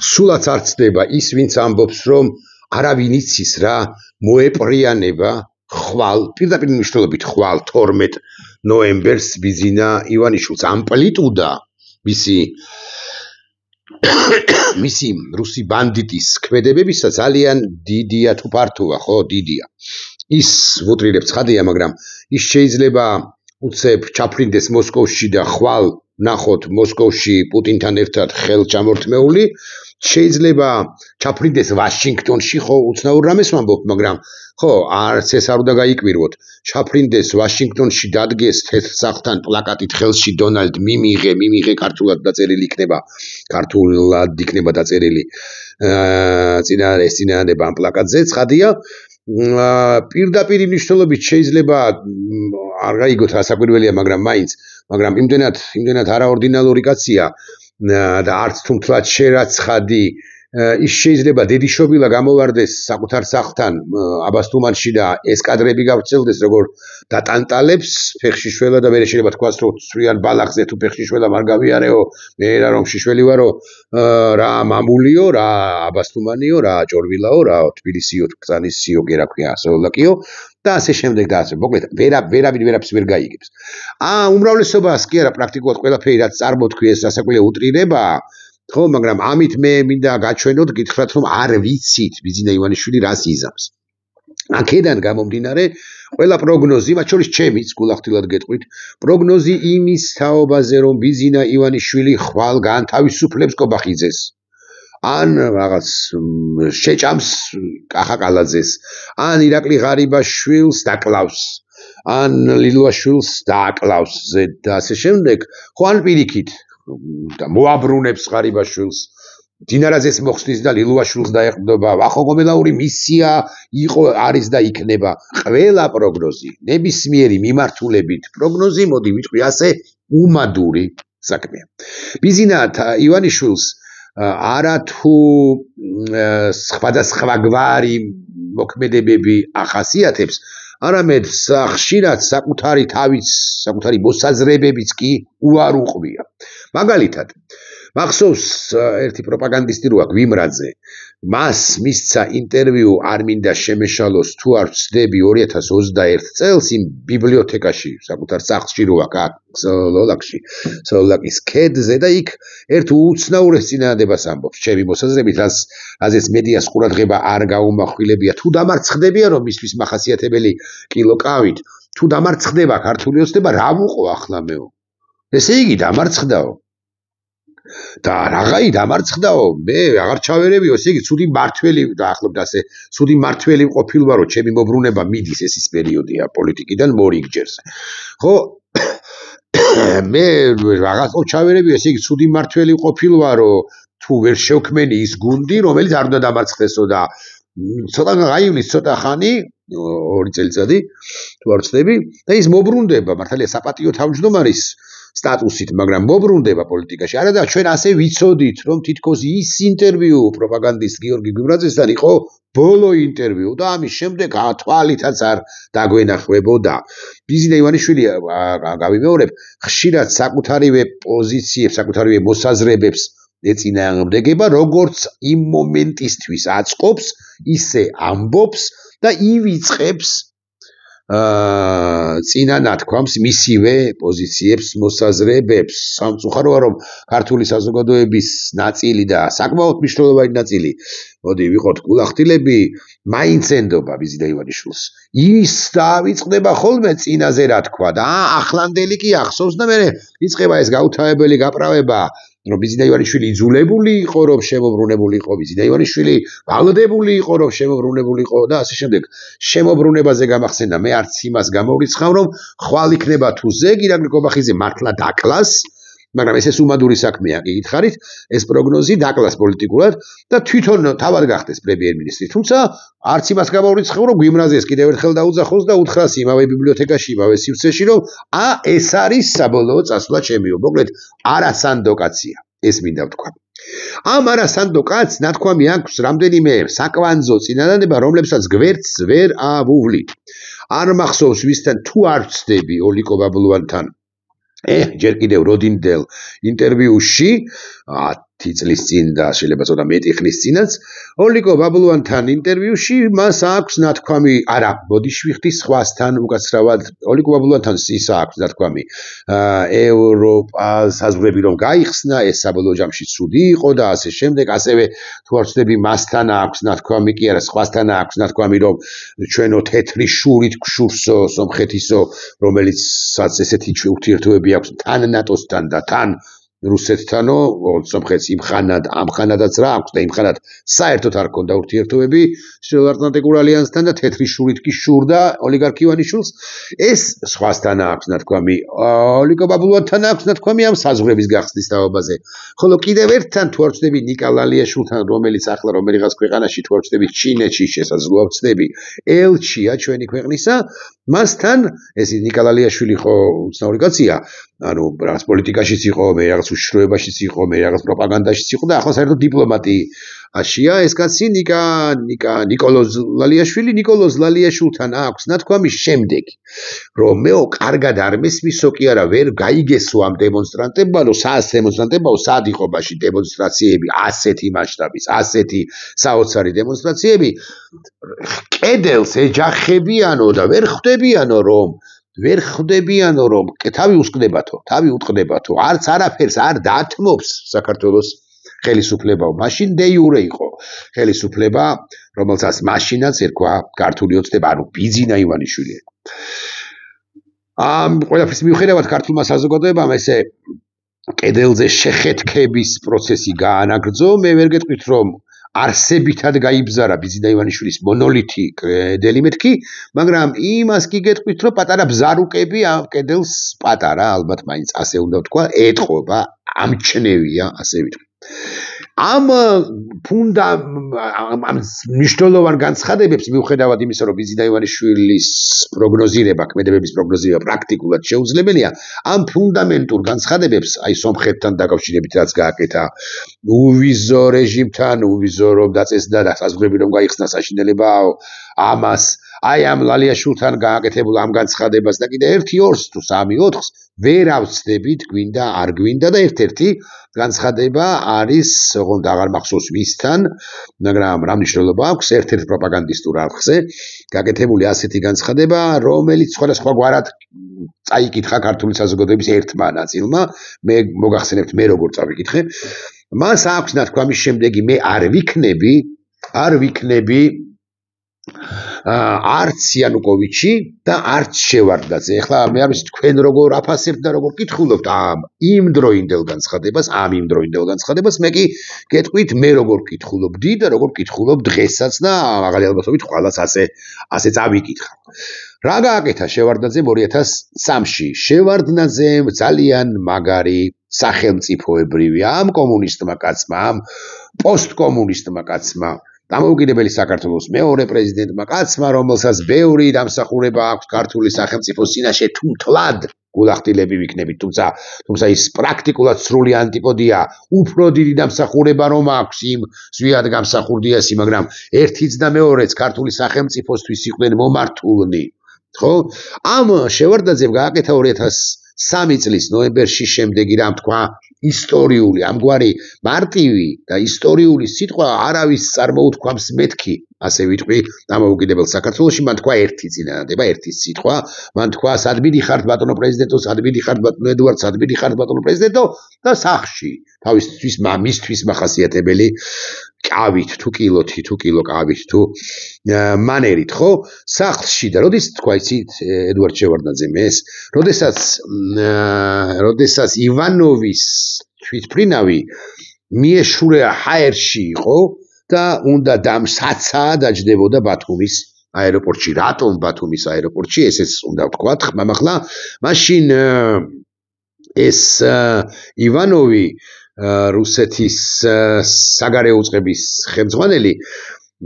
სულაც არ ცდება ის ვინც ამბობს რომ არავინ იცის რა მოეპრიანება ხვალ პირდაპირ მნიშვნელობით ხვალ 12 ნოემბერს ბიზინა ივანიშვილს ამპლიტუდა მისი რუსი ბანდიტის ქმედებებისა ძალიან დიდია თუ ფართოა ხო დიდია ის ვუტრირებს ხადია მაგრამ ის შეიძლება უცებ ჩაფრინდეს მოსკოვში და ხვალ ნახოთ მოსკოვში პუტინთან ერთად ხელჩამორთმეული შეიძლება ჩაფრინდეს ვაშინგტონში ხო უცნაურ რამეს ვამბობ მაგრამ ხო არც ეს არ უნდა გაიკვირვოთ ჩაფრინდეს ვაშინგტონში დადგეს თეთრსახთან პლაკატით ხელში დონალდ მიმიღე ქართულად დაწერილი იქნება დაწერილი წინააღმდეგ ამ პლაკატზე ცხადია პირდაპირ მნიშვნელობით შეიძლება არ გაიგოთ რა საკვირველია მაგრამ იმდენად არაორდინალური კაცია და არც თუმთლად შერაცხადი ის შეიძლება დედიშობილა გამოვარდეს საკუთარ სახლთან აბასთუმანში და ეს კადრები გავწელდეს როგორ დატანტალებს ფეხშიშველა და მე შეიძლება თქვას რომ ცრიან ბალახზე თუ ფეხშიშველა არ გავიარეო მე რომ შიშველი ვარო რა მამულიო რა აბასთუმანიო რა ჭორვილაო რა თბილისიო ბრძანისიო კი რა ქვია სოლაკიო და ასე შემდეგ და ასე მოკლედ ვერავინ ვერ გაიგებს უმრავლესობას კი არა პრაქტიკულად ყველაფერი რაც წარმოთქვი ეს სასაკვირველი უტრირება ხო მაგრამ ამით მე მინდა გაჩვენოთ გითხრათ რომ არ ვიცით ბიზინა ივანიშვილი რას იზამს აქედან გამომდინარე ყველა პროგნოზი მათ შორის ჩემიც გულახდილად გეტყვით პროგნოზი იმის თაობაზე რომ ბიზინა ივანიშვილი ხვალ განთავისუფლებს კობახიძეს ან რაღაც შეჭამს კახაკალაძეს ან ირაკლი ღარიბაშვილს დაკლავს ან ლილვაშვილს დააკლავს და ასე შემდეგ ხო ან პირიქით და მოაბრუნებს ღარიბაშვილს დინარაძეს მოხსნის და ლილვაშვილს დაეყრდნობა ვახოღომელაური მისია იყო არის და იქნება ყველა პროგნოზი ნებისმიერი მიმართულებით პროგნოზი მოდი ვიტყვი ასე უმადური საქმეა ბიზინა ივანიშვილს არათუ სხვადასხვაგვარი მოქმედებები ახასიათებს არამედ ხშირად საკუთარი თავის საკუთარი მოსაზრებებიც კი უარ უყвია მაგალითად მახსოვს ერთი პროპაგანდისტი როა გვიმრაძე მას მისცა ინტერვიუ არ მინდა შემეშალოს თუ არ ვცდები 2021 წელს იმ ბიბლიოთეკაში საკუთარ სახლში როა სოლაკის ქედზე და იქ ერთ უცნაურეს წინადადებას ამბობს ჩემი მოსაზრებით რაზეც მედიას ყურადღება არ გაუმახვილებია თუ დამარცხდებია რომ მისთვის მახასიათებელი კილოკავით თუ დამარცხდება ქართული ოცნება რა ვუყო ახლა მეო ესე იგი დამარცხდაო და რაღაცა დამარცხდაო მე აღარ ჩავერევიო ესე იგი ცუდი მართველი დაახლოებით ასე ცუდი მართველი ყოფილვარო ჩემი მობრუნება მიდის ეს ის პერიოდია პოლიტიკიდან მორიგჯერს ხო მე რაღაცა ჩავერევიო ესე იგი ცუდი მართველი ყოფილვარო თუ ვერ შევქმენი ის გუნდი რომელიც არ უნდა დამარცხდესო და ცოტა გაივლის ცოტა ხანი 2 წელიწადი თუ არ ვცდები და ის მობრუნდება მართალია საპატიო თავმჯდომარის სტატუსით, მაგრამ მობრუნდება პოლიტიკაში. არა და ჩვენ ასე ვიცოდით, რომ თითქოს ის ინტერვიუ პროპაგანდისტ გიორგი გვიმრაძესთან იყო ბოლო ინტერვიუ და ამის შემდეგ თვალითაც არ დაგვენახებოდა. ბიზინა ივანიშვილი გავიმეორებ, ხშირად საკუთარივე პოზიციებს, საკუთარივე მოსაზრებებს ეწინააღმდეგება, როგორც იმ მომენტისთვის აწყობს, ისე ამბობს და ივიწყებს წინა ნათქვამს მისივე პოზიციებს მოსაზრებებს სამწუხაროა რომ ქართული საზოგადოების ნაწილი და საკმაოდ მნიშვნელოვანი ნაწილი მოდი ვიყოთ გულახდილები მაინც ენდობა ბიზინა ივანიშვილს ის დაავიწყდება ხოლმე წინაზე რა თქვა და ახლანდელი კი ახსოვს და მე იწყება ეს გაუთავებელი გაправება რომ ბიზინა ივანიშვილი იძულებული იყო რომ შემოbrunებული იყო ბიზინა ივანიშვილი ვალდებული იყო რომ შემოbrunებული იყო და ასე შემდეგ შემოbrunებაზე გამახსენდა მე არც იმას გამოვრიცხავ რომ ხვალ იქნება თუ ზეგ ირაკლი კობახიძე მართლა დაკლას მაგრამ ეს უმადური საქმეა კი გითხარით ეს პროგნოზი დაკლას პოლიტიკურად და თვითონ თავად გახდეს პრემიერ-მინისტრი თუმცა არც იმას გამოვრიცხავ რომ გვიმრაძეს კიდევ ერთხელ დაუძახოს და უთხრას იმავე ბიბლიოთეკაში იმავე სივრცეში რომ ეს არის საბოლოო წასვლა ჩემიო მოკლედ არასანდო კაცია ეს მინდა ვთქვა ამ არასანდო კაცს ნათქვამი აქვს რამდენიმე საკვანძო წინადადება რომლებსაც გვერდს ვერ ავუვლით არ მახსოვს ვისთან თუ არ ვცდები ოლიკო ბაბლუანთან ჯერ კიდევ როდინდელ ინტერვიუში წლის წინ და შეიძლება ცოტა მეტი ხნის წინაც ოლიკო ბაბლუანთან ინტერვიუში მას აქვს ნათქვამი არა ბოდიში ვიხდი სხვასთან უკაცრავად ოლიკო ბაბლუანთან ის აქვს ნათქვამი ევროპას საზღვრები რომ გაიხსნა ეს საბოლოო ჯამში ცუდი იყო და ასე შემდეგ ასევე თუ არ ვცდები მასთან აქვს ნათქვამი კი არა სხვასთან აქვს ნათქვამი რომ ჩვენო თეთრი შურით გშურსო სომხეთისო რომელიცაც ესეთი ურთიერთობები აქვს თან ნატოსთან და თან რუსეთთანო სომხეთს იმხანად ამხანადაც რა აქვს და იმხანად საერთოდ არ ქონდა ურთიერთობები შეერთულ ალიანსთან და თეთრი შურით კი შურდა ოლიგარქ ივანიშვილს ეს სხვასთან აქვს ნათქვამი ოლიგო ბაბლუანთან აქვს ნათქვამი ამ საზღვრების გახსნის თაობაზე ხოლო კიდევ ერთთან თუ არ ვცდები ნიკა ლალიაშვილთან რომელიც ახლა რომელიღაც ქვეყანაში თუ არ ვცდები ჩინეთში შესაძლოა ვცდები ელჩია ჩვენი ქვეყნისა მასთან ეს ნიკა ლალიაშვილი ხო უცნაური კაცია ანუ რაღაც პოლიტიკაშიც იყო მე რაღაც უშიშროებაშიც იყო მე რაღაც პროპაგანდაშიც იყო და ახლა საერთოდ დიპლომატიაშია ეს კაცი ნიკოლოზ ლალიაშვილთან აქვს ნათქვამი შემდეგი რომ მეო კარგად არ მესმისო კი არა ვერ გაიგესო ამ დემონსტრანტებმა რომ სად იყო მაშინ დემონსტრაციები ასეთი მასშტაბის ასეთი საოცარი დემონსტრაციები კედელს ეჯახებიანო და ვერ ხვდებიანო რომ თავი უტყდებათო არც არაფერს არ დათმობს საქართველოს ხელისუფლებაო მაშინ დე იურე იყო ხელისუფლება რომელსაც მაშინაც ერქვა ქართული ოცნება ანუ ბიძინა ივანიშვილი ამ ყველაფრის მიუხედავად ქართულმა საზოგადოებამ ესე კედელზე შეხეთქების პროცესი გაანაგრძო მე ვერ გეტყვით რომ არსებითად გაიბზარა ბიძინა ივანიშვილის მონოლითი კედელი მეთქი, მაგრამ იმას კი გეტყვით, რომ პატარა ბზარუკები ამ კედელს პატარა, ალბათ მაინც ასე უნდა ვთქვა, ეტყობა, ამჩნევია, ასე ვიტყვი. ამ მნიშვნელოვან განცხადებებს მიუხედავად იმისა, რომ ბიძინა ივანიშვილის პროგნოზირება, ქმედებების პროგნოზირება პრაქტიკულად შეუძლებელია, ამ ფუნდამენტურ განცხადებებს, აი სომხეთთან დაკავშირებით რაც გააკეთა, უვიზო რეჟიმთან, უვიზო რომ დაწესდა და საზღვრები რომ გაიხსნა საშინელებაო, ამას აი ამ ლალიაშვილთან გააკეთებულ ამ განცხადებას და კიდე 1-2 თუ 3-4-ს ვერ ავცდებით, გვინდა არ გვინდა და ერთ-ერთი განცხადება არის, ოღონდ აღარ მახსოვს ვისთან, მაგრამ რა მნიშვნელობა აქვს ერთ-ერთ პროპაგანდისტურ არხზე გაკეთებული ასეთი განცხადება, რომელიც სხვადასხვაგვარად წაიკითხა ქართული საზოგადოების ერთმა ნაწილმა, მე მოგახსენებთ მე როგორ წავიკითხე, მას აქვს ნათქვამის შემდეგი მე არ ვიქნები არც იანუკოვიჩი და არც შევარდნაძე. ეხლა მე არ ვიცი თქვენ როგორ აფასებთ და როგორ კითხულობთ ამ იმდროინდელ განცხადებას, მე კი გეტყვით მე როგორ კითხულობდი და როგორ კითხულობ დღესაც და მაღალი ალბათობით ყველას ასე წავიკითხა. რა გააკეთა შევარდნაძემ 2003-ში? შევარდნაძემ ძალიან მაგარი სახელმწიფოებრივი ამ კომუნისტმა კაცმა, ამ პოსტკომუნისტმა კაცმა დამოუკიდებელი საქართველოს მეორე პრეზიდენტმა კაცმა, რომელსაც ბევრი დამსახურება აქვს ქართული სახელმწიფოს წინაშე, თუმთლად გულახდილები ვიქნებით, თუმცა ის პრაქტიკულად სრული ანტიპოდია, უფრო დიდი დამსახურება რომ აქვს იმ ზვიად გამსახურდია ისი, მაგრამ ერთიც და მეორეც ქართული სახელმწიფოსთვის იყვნენ მომართულნი. ხო? ამ შევარდნაძემ გააკეთა 2003 წლის ნოემბერში შემდეგი რამ თქვა ისტორიული, ამგვარი მარტივი და ისტორიული სიტყვა არავის წარმოუთქვამს მეთქი, ასე ვიტყვი, დამოუკიდებელ საქართველოში, მან თქვა ერთი წინადადება, ერთი სიტყვა, მან თქვა სად მიდიხართ ბატონო პრეზიდენტო, სად მიდიხართ ბატონო ედუარდ, სად მიდიხართ ბატონო პრეზიდენტო და სახში, მისთვის მახასიათებელი კავით თუ კილოთი თუ კილო კავით თუ მანერით, ხო? სახლში და როდის თქვა იცით ედუარდ შევარდნაძემ ეს, როდესაც ივანოვის თვითმფრინავი მიეშურა ჰაერში იყო და უნდა დაჯდებოდა ბათუმის აეროპორტში. რატომ ბათუმის აეროპორტში? ესეც უნდა ვთქვათ ხმამაღლა. მაშინ ეს ივანოვი რუსეთის საგარეო უწყების ხელმძღვანელი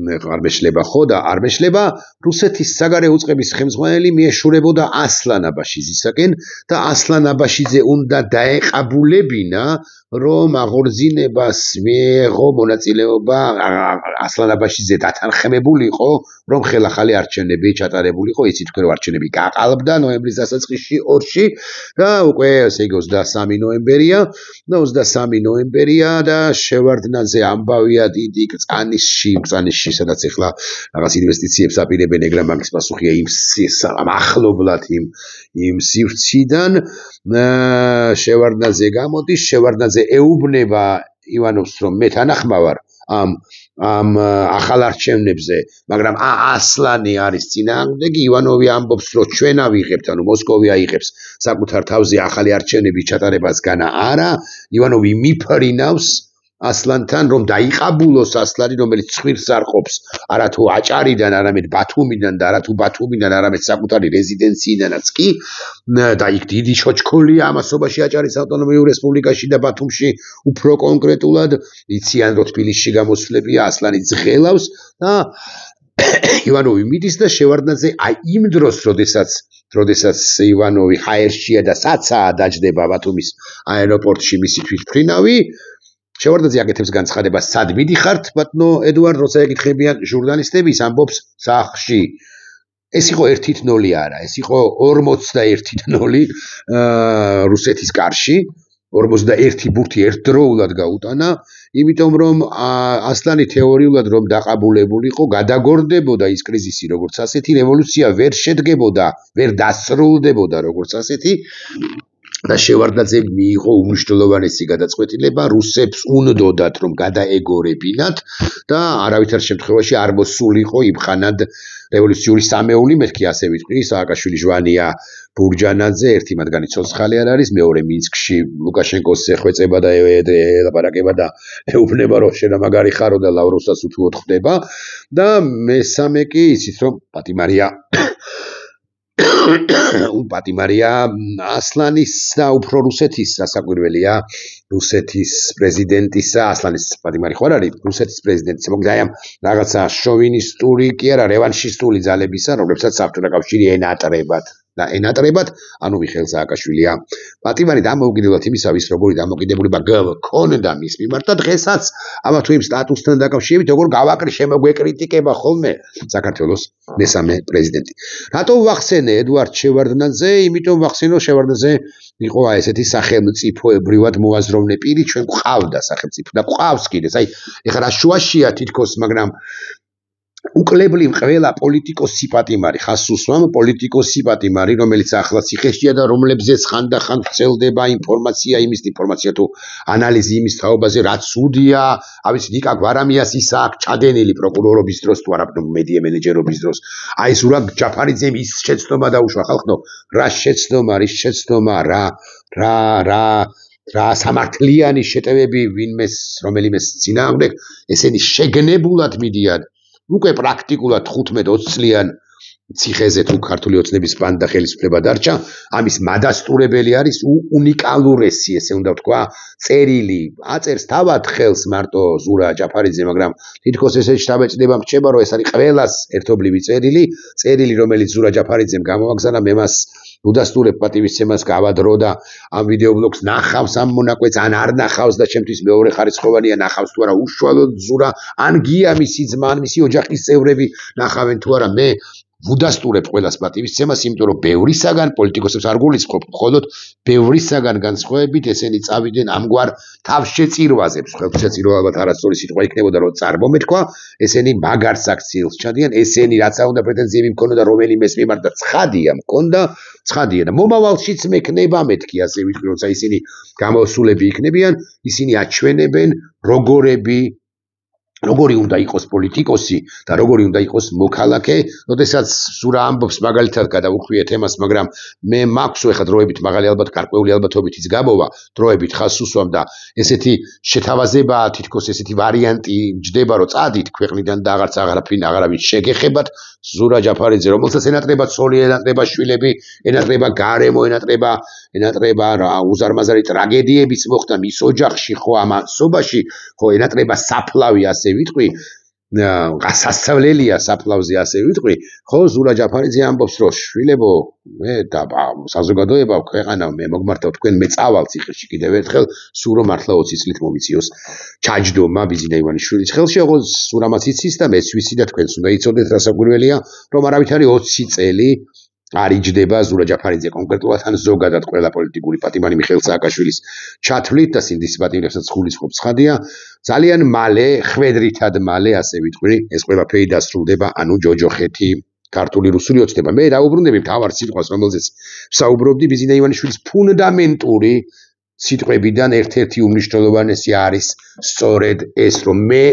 არ მეშლება ხო და არ მეშლება რუსეთის საგარეო უწყების ხელმძღვანელი მიეშურებოდა ასლან აბაშიძისაკენ და ასლან აბაშიძე უნდა დაეყაბულებინა რომ აღორძინებას მიეღო მონაწილეობა ასლანაბაშიძე დათანხმებულიყო, რომ ხელახალი არჩევნები ჩატარებულიყო, იცით თქვენ რომ არჩევნები გაყალბდა ნოემბრის დასაწყისში 2-ში და უკვე ესე იგი 23 ნოემბერია და 23 ნოემბერია და შევარდნაძე ამბავია დიდი კწანიშში, სადაც ახლა რაღაც ინვესტიციებს აპირებენ, ეგრე მაგის პასუხია იმ ახლობლად იმ სივრციდან შევარდნაძე გამოდის, შევარდნაძე ეუბნება ივანოვს, რომ მე თანახმავარ ამ ახალ არჩევნებზე, მაგრამ ასლანი არის წინააღმდეგი, ივანოვი ამბობს, რომ ჩვენ ავიღებთ, ანუ მოსკოვი აიღებს საკუთარ თავზე ახალი არჩევნების ჩატარებას განა არა, ივანოვი მიფრინავს ასლანთან, რომ დაიყაბულოს ასლანი, რომელიც ცხვირს არ ყოფს, არათუ აჭარიდან, არამედ ბათუმიდან და არათუ ბათუმიდან, არამედ საკუთარი რეზიდენციიდანაც კი და იქ დიდი ჩოჩქოლია ამასობაში აჭარის ავტონომიურ რესპუბლიკაში და ბათუმში უფრო კონკრეტულად იციან, რომ თბილისში გამოსვლებია, ასლანი ძღელავს და ივანოვი მიდის და შევარდნაძე იმ დროს, როდესაც ივანოვი ჰაერშია და საცაა დაჯდება ბათუმის აეროპორტში მისი თვითმფრინავი, შევარდნაძე აკეთებს განცხადებას, სად მიდიხართ, ბატონო ედუარდ, როცა ეკითხებიან ჟურნალისტები, ის ამბობს სახლში. ეს იყო 1-0 არა, ეს იყო 41-0 რუსეთის კარში, 41 ბურთი ერთდროულად გაუტანა, იმიტომ რომ ასლანი თეორიულად რომ დაყაბულებულიყო, გადაგორდებოდა ის კრიზისი როგორც ასეთი, რევოლუცია ვერ შედგებოდა, ვერ დასრულდებოდა როგორც ასეთი. და შევარდნაძე მიიღო უმნიშვნელოვანესი გადაწყვეტილება, რუსებს უნდოდათ რომ გადაეგორებინათ და არავითარ შემთხვევაში არ მოსულიყო იმხანად რევოლუციური სამეული, მეთქი ასე ვიტყვი, სააკაშვილი, ჟვანია, ბურჯანაძე, ერთი მათგანი ცოცხალი არ არის, მეორე მინსკში ლუკაშენკოს ეხვეწება და ელაპარაკება და ეუბნება რომ შენ მაგარი ხარო და ლავროვსაც უთუოდ ხდება და მესამე კი იცით რომ პატიმარია ასლანის და უფრო რუსეთის რასაკვირველია რუსეთის პრეზიდენტისა ასლანის პატიმარი ხო არ არის რუსეთის პრეზიდენტისა მოკლედ აი ამ რაღაცა შოვინისტური კი არა რევანშისტული ძალებისა რომლებსაც საბჭოთა კავშირი ენატრებათ ანუ მიხეილ სააკაშვილია პატიმარი დამოუკიდებლად იმისა ვის როგორი დამოუკიდებლობა გქონდა მის მიმართ და დღესაც ამა თუ იმ სტატუსთან დაკავშირებით როგორ შემოგვეკრიტიკება ხოლმე საქართველოს მესამე პრეზიდენტი რატო ვახსენე ედუარდ შევარდნაძე იმიტომ ვახსენო შევარდნაძე იყო ესეთი სახელმწიფოებრივად მოაზროვნე პირი ჩვენ გვყავდა სახელმწიფო და გვყავს კიდეც აი ეხლა რა შუაშია თითქოს მაგრამ უკლებლივ ყველა პოლიტიკოსი პატიმარი ხასუსვამ პოლიტიკოსი პატიმარი რომელიც ახლა ციხეშია და რომლებზეც ხანდახან ვრცელდება ინფორმაცია იმის ინფორმაცია თუ ანალიზი იმის თაობაზე რაც უდია ავიც ნიკა გვარამიას ისა აქვს ჩადენილი პროკურორობის დროს თუ არა მედია მენეჯერობის დროს აი ზურაბ ჯაფარიძემ ის შეცდომა დაუშვა ხალხო რა შეცდომა რის შეცდომა რა სამართლიანი შეტევები ვინმეს რომელიმეს წინააღმდეგ ესენი შეგნებულად მიდიან უკვე პრაქტიკულად 15-20 წლიან ციხეზე თუ ქართული ოცნების პანდა ხელისუფლება დარჩა ამის მადასტურებელი არის უნიკალურესი ესე უნდა ვთქვა წერილი აწერს თავად ხელს მარტო ზურა ჯაფარიძე მაგრამ თითქოს ესე შთაბეჭდება მრჩება რომ ეს არის ყველას ერთობლივი წერილი რომელიც ზურა ჯაფარიძემ გამოაგზავნა მე მას უდასტურებ პატივისცემას გავადრო და ამ ვიდეობლოგს ნახავს ამ მონაკვეთს ან არ ნახავს და ჩემთვის მეორე ხარისხოვანია ნახავს თუ არა უშუალოდ ზურა ან გია მისი ძმა ან მისი ოჯახის წევრები ნახავენ თუ არა მე ვუდასტურებ ყველას პატივისცემას, იმიტომ რომ ბევრისაგან პოლიტიკოსებს არ გულისხმობ, მხოლოდ ბევრისაგან განსხვავებით ესენი წავიდნენ ამგვარ თავშეწირვაზებს. ხელშეწირვა ალბათ არასწორი სიტყვა იქნებოდა, რომ წარმომეთქვა, ესენი მაგარ საქციელს ჩადიან, ესენი რაცა უნდა პრეტენზიები მქონოდა რომელიმეს მიმართ და ცხადია და მომავალშიც მექნება მეთქი, ასე ვიტყვი, როცა ისინი გამოსულები იქნებიან, ისინი აჩვენებენ როგორი უნდა იყოს პოლიტიკოსი და როგორი უნდა იყოს მოქალაქე, როდესაც ზურა ამბობს მაგალითად გადავუხვიეთ ემას, მაგრამ მე მაქვს ეხლა დროებით მაღალი ალბათ გარკვეული ალბათობით ის გამოვა, დროებით ხას უსვამ და ესეთი შეთავაზება, თითქოს ესეთი ვარიანტი ჯდება, რომ წადით ქვეყნიდან და აღარავინ შეგეხებათ ზურა ჯაფარიძე, რომელსაც ენატრება ცოლი, ენატრება შვილები, ენატრება გარემო, ენატრება რა უზარმაზარი ტრაგედიებიც მოხდა მის ოჯახში, ხო ამ ასობაში, ხო ენატრება საფლავი ასე ვიტყვი გასასწავლელია საფლავზე ასე ვიტყვი, ხო ზურა ჯაფარიძე ამბობს რომ შვილებო მე და საზოგადოება ქვეყანა მე მოგმართავ თქვენ მე წავალ ციხეში კიდევ ერთხელ სულ რომ მართლა 20 წლით მომიციოს ჩაჯდომა ბიზინა ივანიშვილის ხელში ოღონდ სურამაც იცის და მეც ვიცი და თქვენც უნდა იცოდეთ რა საკვირველია რომ არავითარი 20 წელი არ იჯდება ზურა ჯაფარიძე კონკრეტულად ან ზოგადად ყველა პოლიტიკური პატიმარი მიხეილ სააკაშვილის ჩათვლით და სინდისის პატიმრებსაც გულისხმობს ცხადია ძალიან მალე ხვედრითად მალე ასე ვიტყვი ეს ყველაფერი დასრულდება ანუ ჯოჯოხეთი ქართული რუსული ოცნება მე დაუბრუნდები მთავარ სიტყვას რომელზეც საუბრობდი ბიზინა ივანიშვილის ფუნდამენტური სიტყვებიდან ერთ-ერთი უმნიშვნელოვანესი არის სწორედ ეს რომ მე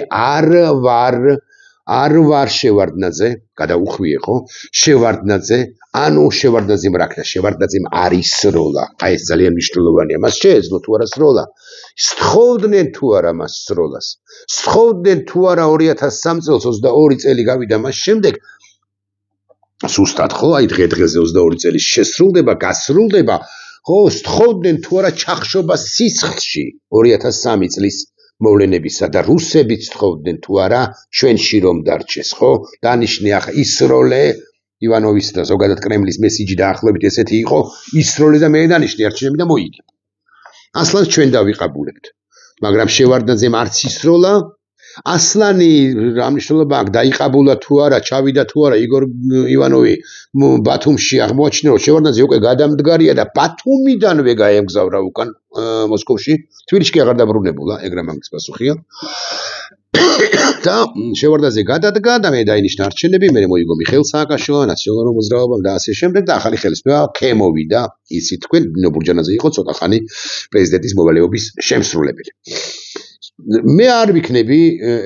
არ ვარ შევარდნაძე, გადაუხვიე ხო? შევარდნაძე, ანუ შევარდნაძემ რა ქნა, შევარდნაძემ არის სროლა. აი ეს ძალიან მნიშვნელოვანია. მას შეეძლო თუ არა სროლა. სთხოვდნენ თუ არა მას სროლას. სთხოვდნენ თუ არა 2003 წელს 22 წელი გავიდა მას შემდეგ სუსტად ხო? აი დღე-დღეზე 22 წელი შესრულდება, გასრულდება. ხო, სთხოვდნენ თუ არა ჩახშობა სისხლში 2003 წლის მოვლენებისა და რუსებიც თხოვდნენ თუ არა ჩვენში რომ დარჩეს ხო დანიშნე ახლა ისროლე ივანოვის და ზოგადად კრემლის მესიჯი დაახლოებით ესეთი იყო ისროლე და მე დანიშნე არჩევნები და მოიგე ასლანს ჩვენ დავიყაბულებთ მაგრამ შევარდნაძემ არც ისროლა ასლანი რა მნიშვნელობა აქვს დაიყაბულა თუ არა ჩავიდა თუ არა იგორ ივანოვი ბათუმში აღმოაჩინა რომ შევარდნაძე უკვე გადამდგარია და ბათუმიდანვე გაემგზავრა უკან მოსკოვში თბილისში კი აღარ დაბრუნებულა ეგ რა მაგის პასუხია და შევარდნაძე გადადგა და მე დაინიშნა არჩევნები მე მოიგო მიხეილ სააკაშვილმა ნაციონალურ მოძრაობამ და ასე შემდეგ და ახალი ხელისუფლება ქემოვიდა იცით თქვენ ნინო ბურჯანაძე იყო ცოტა ხანი პრეზიდენტის მოვალეობის შემსრულებელი მე არ ვიქნები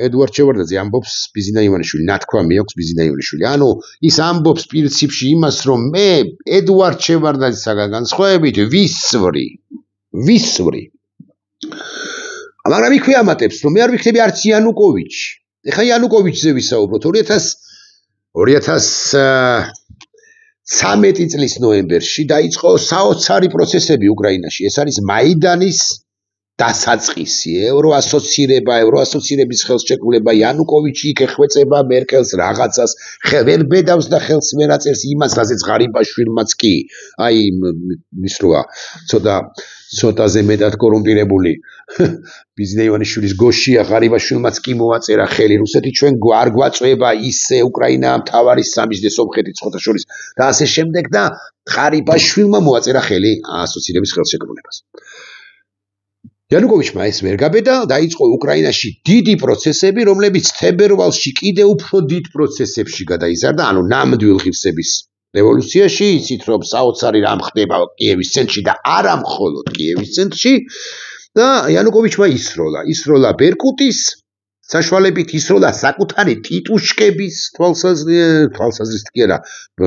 ედუარდ შევარდნაძე ამბობს ბიზინა ივანიშვილი ნათქვამი აქვს ბიზინა ივანიშვილი ანუ ის ამბობს პრინციპში იმას რომ მე ედუარდ შევარდნაძისაგან განსხვავებით ვისვრი მაგრამ იქვე ამატებს რომ მე არ ვიქნები არც იანუკოვიჩი ეხლა იანუკოვიჩზე ვისაუბროთ 2013 წლის ნოემბერში დაიწყო საოცარი პროცესები უკრაინაში ეს არის მაიდანის დასაწყისი ევროასოცირების ხელშეკრულება იანუკოვიჩი იქ ეხვეწება მერკელს რაღაცას ვერ ბედავს და ხელს ვერ აწერს იმას რაზეც ღარიბაშვილმაც კი აი ის როა ცოტაზე მეტად კორუმპირებული ბიზინა ივანიშვილის გოშია ღარიბაშვილმაც კი მოაწერა ხელი რუსეთი ჩვენ არ გვაწვება ისე უკრაინა მთავარი სამიზნე სომხეთი ცხოთა შორის და ასე შემდეგ და ღარიბაშვილმა მოაწერა ხელი ასოცირების ხელშეკრულებას იანუკოვიჩმა ეს ვერ გაბედა დაიწყო უკრაინაში დიდი პროცესები რომლებიც თებერვალში კიდევ უფრო დიდ პროცესებში გადაიზარდა ანუ ნამდვილ ღირსების რევოლუციაში იცით რომ საოცარი რამ ხდება კიევის ცენტრში და არა მხოლოდ კიევის ცენტრში და იანუკოვიჩმა ისროლა ბერკუტის საშუალებით ისროლა საკუთარი ტიტუშკების თვალსაზრისით კი არა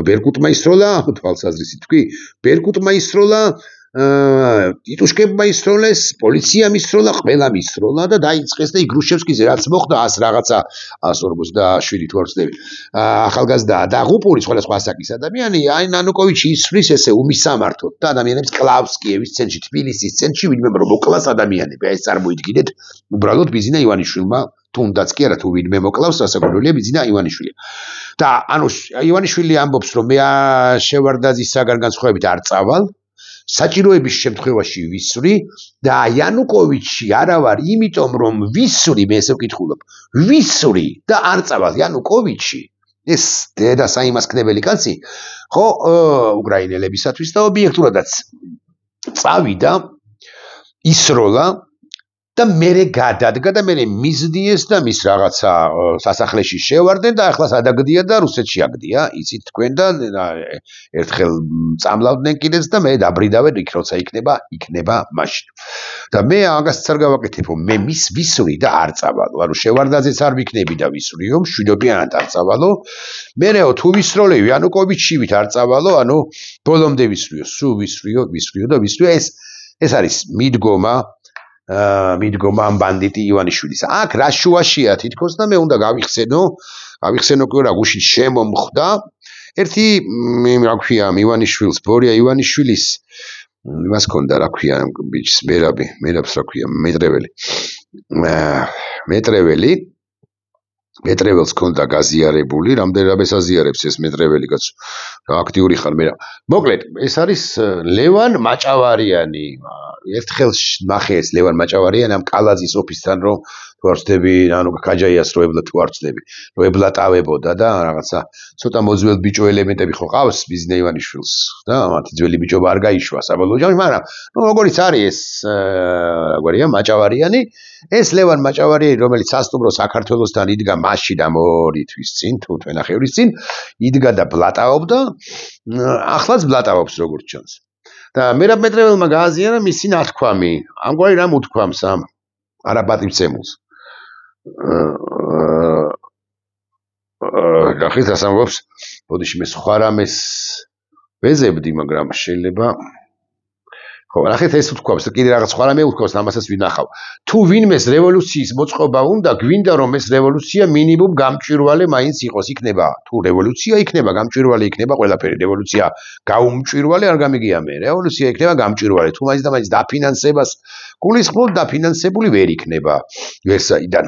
ბერკუტმა ისროლა თვალსაზრისით თქვი ბერკუტმა ისროლა ტიტუშკებმა ისროლეს პოლიციამ ისროლა ყველამ ისროლა და დაიწყეს და იგრუშევსკიზე რაც მოხდა 100 რაღაცა 147 თუ არ ვცდები ახალგაზრდა და ღუპური სხვადასხვა ასაკის ადამიანი იანუკოვიჩი ისვრის ესე უმისამართოდ და ადამიანებს კლავს კიევის ცენტრში თბილისის ცენტრში ვინმე რომ მოკლას ადამიანები ეს წარმოიდგინეთ უბრალოდ ბიზინა ივანიშვილმა თუნდაც კი არა თუ ვინმე მოკლავს სასაკვირველია ბიზინა ივანიშვილი და ანუ ივანიშვილი ამბობს რომ მე შევარდნაძისაგან განსხვავებით არ წავალ საჭიროების შემთხვევაში ვისვრი და იანუკოვიჩი არა ვარ იმიტომ რომ ვისვრი მე ესე ვკითხულობ ვისვრი და არ წავალ იანუკოვიჩი ეს დედა საიმასკნებელი კაცი ხო უკრაინელებისათვის და ობიექტურადაც წავიდა ისროლა და მერე გადადგა და მერე მიზდიეს და მის რაღაცა სასახლეში შევარდნენ და ახლა სადაგდია და რუსეთში აგდია იცით თქვენ და ერთხელ წამლავდნენ კიდეც და მე დაბრიდავენ იქ როცა იქნება მაშინ და მე ამასაც არ გავაკეთებ რომ მე მის ვისვრი და არ წავალო ანუ შევარდნაძეც არ ვიქნები და ვისვრიო მშვიდობიანად არ წავალო მერეო თუ ვისროლევი იანუკოვიჩივით არ წავალო ანუ ბოლომდე ვისვრიო სულ ვისვრიო და ვისვრიო ეს არის მიდგომა ამ ბანდიტი ივანიშვილის აქ რა შუაშია თითქოს და მე უნდა გავიხსენო კი რა გუშინ შემომხვდა ერთი რა ქვია ივანიშვილს ბორია ივანიშვილის იმას ქონდა რა ქვია ბიჭს მერაბს რა ქვია მეტრეველი მეტრეველს ქონდა გაზიარებული, რამდენადაც აზიარებს ეს მეტრეველი კაცო. აქტიური ხარ მე. მოკლედ, ეს არის ლევან მაჭავარიანი. ერთხელ ნახე ეს ლევან მაჭავარიანი ამ კალაძის ოფისთან რომ თუ არ ვწდები, ანუ გაჯაიას როებლა თუ არ ვწდები. როებლა ტავებოდა და რაღაცა ცოტა მოძველ ბიჭო ელემენტები ხო ყავს ბიზნე ივანიშვილს და მათი ძველი ბიჭობა არ გაიშვა საბოლოო ჯამში, მაგრამ ნუ როგორიც არის ეს როგორია მაჭავარიანი, ეს ლევან მაჭავარიანი, რომელიც სასტუმრო საქართველოსთან იდგა მასში და 2 თვის წინ, თუ თვენახევრის წინ, იდგა და ბლატაობდა, ახლაც ბლატაობს როგორც ჩანს. და მერაბ მეტრეველმა გააზიარა მისი ნათქვამი, ამგვარი რამ უთქვამს ამ არაპატივცემულს. ნახეთ რას ამბობს, ბოდიში მე სხვა რამეს ვეზებდი, მაგრამ შეიძლება ხო, ნახეთ ეს უთქვამს, კიდე რაღაც სხვა რამე უთქვამს, ამასაც ვინახავ. თუ ვინმეს რევოლუციის მოწყობა უნდა, გვინდა რომ ეს რევოლუცია მინიმუმ გამჭვირვალე მაინც იყოს, იქნება. თუ რევოლუცია იქნება, გამჭვირვალე იქნება ყველაფერი. რევოლუცია გაუმჭვირვალე არ გამიგია მე. რევოლუცია იქნება გამჭვირვალე. თუ მაინც და მაინც დაფინანსებას გულისხმობ, დაფინანსებული ვერ იქნება ვერსაიდან.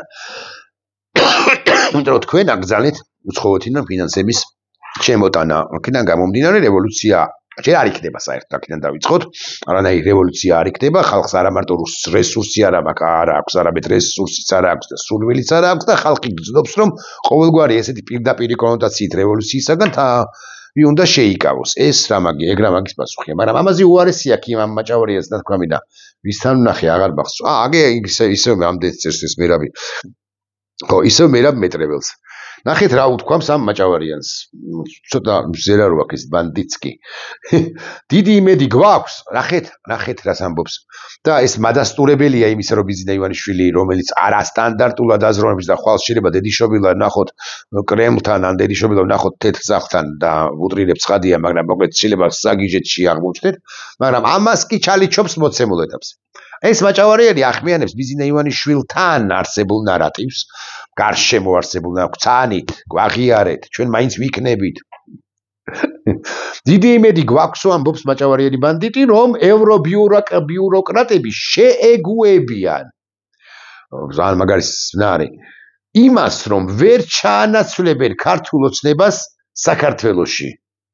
იმიტომ რომ თქვენ აგზავნეთ უცხოეთიდან ფინანსების შემოტანა. აქედან გამომდინარე რევოლუცია ჯერ არ იქნება საერთოდ აქედან დავიწყოთ. არანაირი რევოლუცია არ იქნება, ხალხს არა მარტო რესურსი არ აქვს, არამედ რესურსიც არ აქვს და სურვილიც არ აქვს და ხალხი გრძნობს რომ ყოველგვარი ესეთი პირდაპირი კონოტაციით რევოლუციისაგან უნდა შეიკავოს. ეს რა მაგია, ეგ რა მაგის პასუხია, მაგრამ ამაზე უარესია კი ამ მაჭავარიას ნათქვამი და ვისთან ვნახე აღარ მახსოვს. აგე ისევ ამდენს წერს ეს მერაბი. ხო, ისევ მერაბ მეტრეველს. ნახეთ რა უთქვამს ამ მაჭავარიანს. ცოტა ზერა რო აქვს ბანდიტს კი. დიდი იმედი გვაქვს, ნახეთ რას ამბობს. და ეს მადასტურებელია იმისა რომ ბიზნე ივანიშვილი, რომელიც არასტანდარტულად აზროვნებს და ხვალ შეიძლება დედიშობილად ნახოთ კრემლთან ან დედიშობილად ნახოთ თეთრ სახლთან და უტრირებს ხადია, მაგრამ მოკლედ შეიძლება საგიჟეთში აღმოჩნდეთ, მაგრამ ამას კი ჩალიჩობს მოცემულ ეტაპზე. ეს მაჭავარიანი ახმიანებს ბიზნე ივანიშვილთან არსებულ ნარატივს, გარშემო არსებულ ნარატივს, გვაღიარეთ, ჩვენ მაინც ვიქნებით. დიდი იმედი გვაქვს, ამბობს მაჭავარიანი ბანდიტი, რომ ევრობიუროკრატები შეეგუებიან. ძალიან მაგარი სცენარი. იმას, რომ ვერ ჩაანაცვლებენ ქართულ ოცნებას საქართველოში.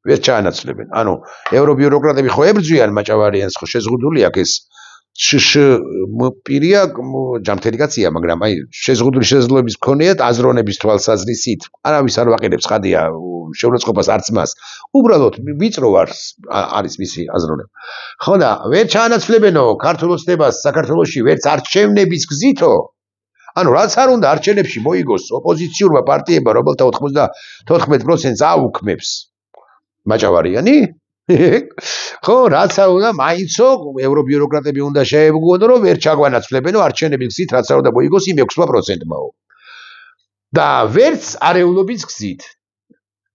ვერ ჩაანაცვლებენ. ანუ ევრობიუროკრატები ხო ებრძვიან მაჭავარიანს, ხო შეზღუდული აქვს ეს პირია ჯამთელი კაცია, მაგრამ აი შეზღუდული შესაძლებლობის მქონიათ აზროვნების თვალსაზრისით. არავის არ ვაყენებს ხადია შეურაცხყოფას არც მას. უბრალოდ ვიწრო არის მისი აზროვნება. ხო და ვერ ჩაანაცვლებენო ქართულ ოცნებას საქართველოში ვერც არჩევნების გზითო. ანუ რაც არ უნდა არჩევნებში მოიგოს ოპოზიციურმა პარტიებმა, რომელთა 94%-ს აუქმებს მაჭავარიანი. ხო, რაც არ უნდა მაინცო ევრობიუროკრატები უნდა შეეგუონ, რომ ვერ ჩაგვანაცვლებენო არჩევნების გზით, რაც არ უნდა მოიგოს იმ 60%-მაო. და ვერც არეულობის გზით.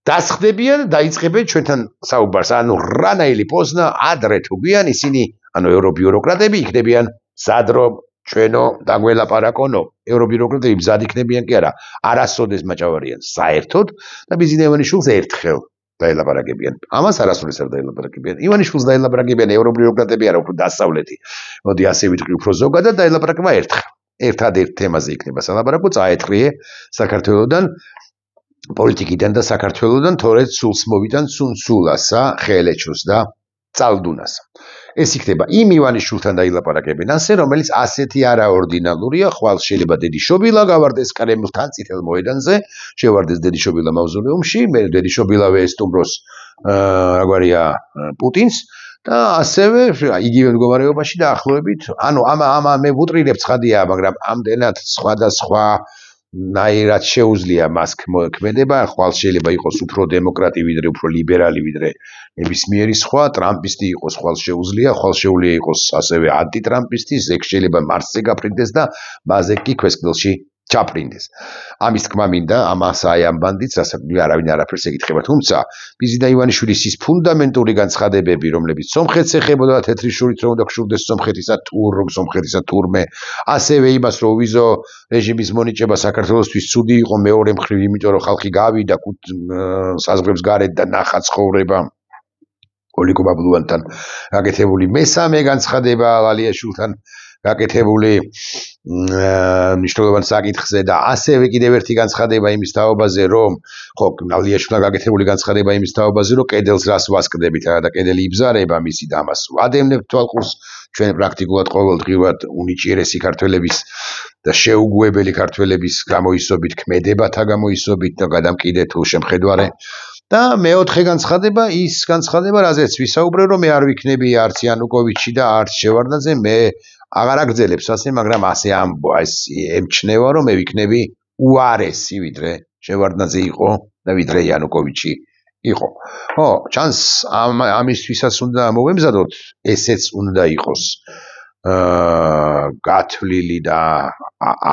დასხდებიან, დაიწყებენ ჩვენთან საუბარს, ანუ რანაილი პოზნა ადრე თუ გვიან ისინი, ანუ ევრობიუროკრატები იქნებიან მზად რომ ჩვენო დაგველაპარაკონო, ევრობიუროკრატები მზად იქნებიან კი არა, არასოდეს მაჭავარიანს საერთოდ და ბიზნე ივანიშვილს ერთხელ დაელაპარაკებიან. ამას არასოდეს არ დაელაპარაკებიან. ივანიშვილს დაელაპარაკებიან ევრობიუროკრატები არა, უფრო დასავლეთი. მოდი ასე ვიტყვი, უფრო ზოგადად დაელაპარაკება ერთხელ. ერთადერთ თემაზე იქნება სალაპარაკო, წაეთხრიე საქართველოდან პოლიტიკიდან და საქართველოდან თორედ სულს მოვიდან სუნსულასა, ხელეჩოს და წალდუნას. ეს იქნება იმ ივანიშვილთან დაილაპარაკებენ ასე, რომელიც ასეთი არაორდინალურია, ხვალ შეიძლება დედიშობილა გავარდეს კრემლთან წითელ მოედანზე, შევარდეს დედიშობილა მავზოლეუმში, მე დედიშობილავე ესტუმროს რაგვარია პუტინს და ასევე იგივე მდგომარეობაში და ახლოებით, ანუ ამა მე ვუტრირებ ცხადია, მაგრამ ამდენად სხვადასხვა ნაირად შეუძლია მას ქმედება, ხვალ შეიძლება იყოს უფრო დემოკრატი ვიდრე უფრო ლიბერალი ვიდრე ნებისმიერი სხვა, ტრამპისტი იყოს ხვალ შეუძლია, ხვალ შეუძლია იყოს ასევე ანტიტრამპისტი, ეგ შეიძლება მარსზე გაფრინდეს და მასზე კი ქვესკნელში ჩაფრინდეს. ამის თქმა მინდა, ამასაა ამ ბანდიტს, რასაც არავინ არაფერს ეკითხება, თუმცა ბიზნე ივანიშვილის ის ფუნდამენტური განცხადებები, რომლებიც სომხეთს ეხებოდა თეთრი შურით რომ უნდა გშურდეს სომხეთისა თურმე, ასევე იმას რომ ვიზო რეჟიმის მონიჭება საქართველოსთვის ცუდი იყო მეორე მხრივ, იმიტომ რომ ხალხი გავიდა საზღვრებს გარეთ და ნახა ცხოვრება ოლიგო ბაბლუანთან გაკეთებული მესამე განცხადება ვალიაშვილთან გაკეთებული მნიშვნელოვან საკითხზე და ასევე კიდევ ერთი განცხადება იმის თაობაზე, რომ ხო, ნალიაშვილმა გაკეთებული განცხადება იმის თაობაზე, რომ კედელს რას ვასკდებით და კედელი იბზარება მისი დამას. ვადევნებთ თვალყურს ჩვენ პრაქტიკულად ყოველდღიურად უნიჭიერესი ქართველების და შეუგუებელი ქართველების გამოისობით, ქმედებათა გამოისობით და გადამკიდე თუ შემხედვარე. და მეოთხე განცხადება, ის განცხადება, რაზეც ვისაუბრე, რომ მე არ ვიქნები არც იანუკოვიჩი და არც შევარდნაძე, მე აღარ აგრძელებს ასე, მაგრამ ასე ემჩნევა, რომ მე ვიქნები უარესი, ვიდრე შევარდნაძე იყო და ვიდრე იანუკოვიჩი იყო. ხო, ჩანს ამისთვისაც უნდა მოვემზადოთ, ესეც უნდა იყოს გათვლილი და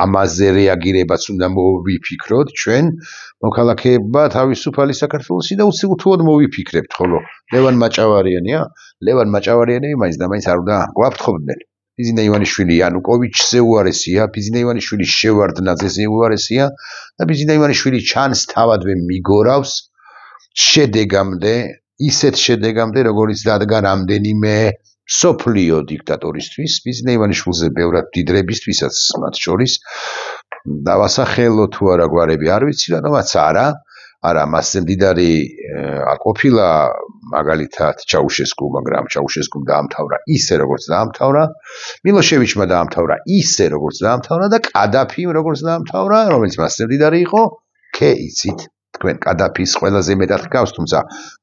ამაზე რეაგირებაც უნდა მოვიფიქროთ ჩვენ მოქალაქეებმა თავისუფალი საქართველოსი და უცებად მოვიფიქრებთ, ხოლო ლევან მაჭავარიანი მაინც და მაინც არ უნდა გვაფრთხობდნენ. ბიზინა ივანიშვილი იანუკოვიჩზე უარესია, ბიზინა ივანიშვილი შევარდნაძეზე უარესია და ბიზინა ივანიშვილი ჩანს თავადვე მიგორავს შედეგამდე, ისეთ შედეგამდე, როგორიც დადგა რამდენიმე სოფლიო დიქტატორისთვის, ბიზინა ივანიშვილზე ბევრად დიდრებისთვისაც მათ შორის დავასახელო თუ არა გვარები არ ვიცი, რატომაც არა, მასზე მდიდარი ყოფილა მაგალითად ჩაუშესკუ, მაგრამ ჩაუშესკუმ დაამთავრა ისე როგორც დაამთავრა, მილოშევიჩმა დაამთავრა ისე როგორც დაამთავრა და კადაფიმ როგორც დაამთავრა, რომელიც მასზე მდიდარი იყო, იცით, თქვენ კადაფის ყველაზე მეტად ჰგავს, თუმცა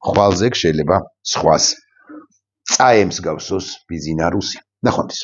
ხვალზე შეიძლება სხვას წაემსგავსოს ბიზინა რუსი. ნახვამდის.